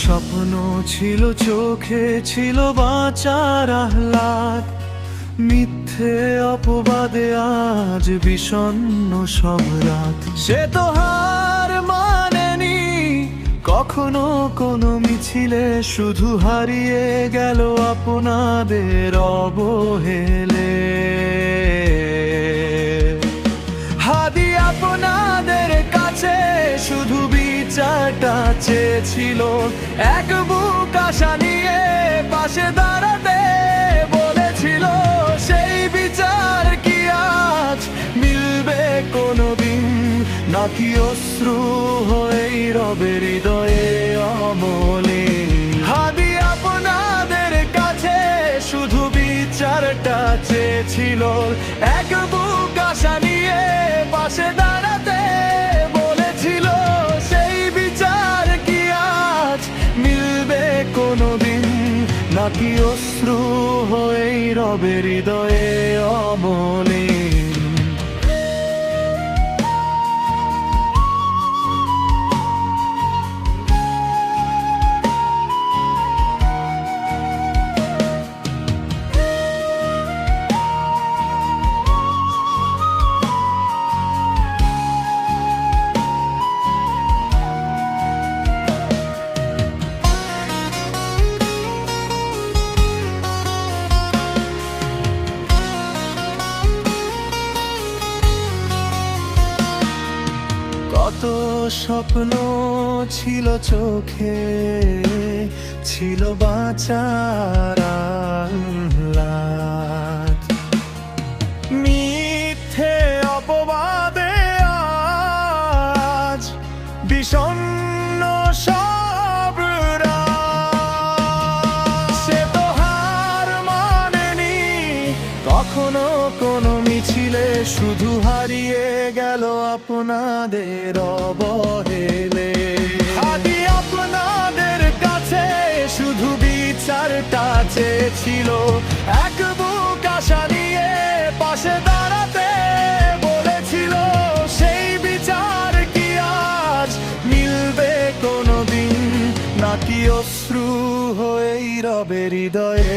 স্বপ্ন ছিল চোখে, ছিল বাঁচার আহ্লাদ, মিথ্যে অপবাদে আজ বিষণ্ণ সব রাত। সে তো হার মানেনি কখনো কোনো মিছিলে, শুধু হারিয়ে গেল আপনাদের অবহেলে। হাদি আপনাদের কাছে শুধু বিচারটা চেয়েছিল, এক বুক আশা নিয়ে পাশে দাঁড়াতে বলেছিল। সেই বিচার কি আজ মিলবে কোনোদিন, নাকি অশ্রু হয়েই রবে হৃদয়ে অমলিন? হাদি আপনাদের কাছে শুধু বিচারটা চেয়েছিল, এক বুক আশা নিয়ে পাশে দাঁড়াতে বলেছিল। সেই বিচার কি আজ মিলবে কোনোদিন, নাকি অশ্রু হয়েই রবে হৃদয়ে অমলিন? কত স্বপ্ন ছিল চোখে, ছিল বাঁচার আহ্লাদ, মিথ্যে অপবাদে আজ বিষণ্ণ সব রাত। সে তো হার মানেনি কখনো কোনো মিছিলে, শুধু হারিয়ে গেল আপনাদের অবহেলে। হাদি আপনাদের কাছে শুধু বিচারটা চেয়েছিল, এক বুক আশা নিয়ে পাশে দাঁড়াতে বলেছিল। সেই বিচার কি আজ মিলবে কোনোদিন, নাকি অশ্রু হয়েই রবে হৃদয়ে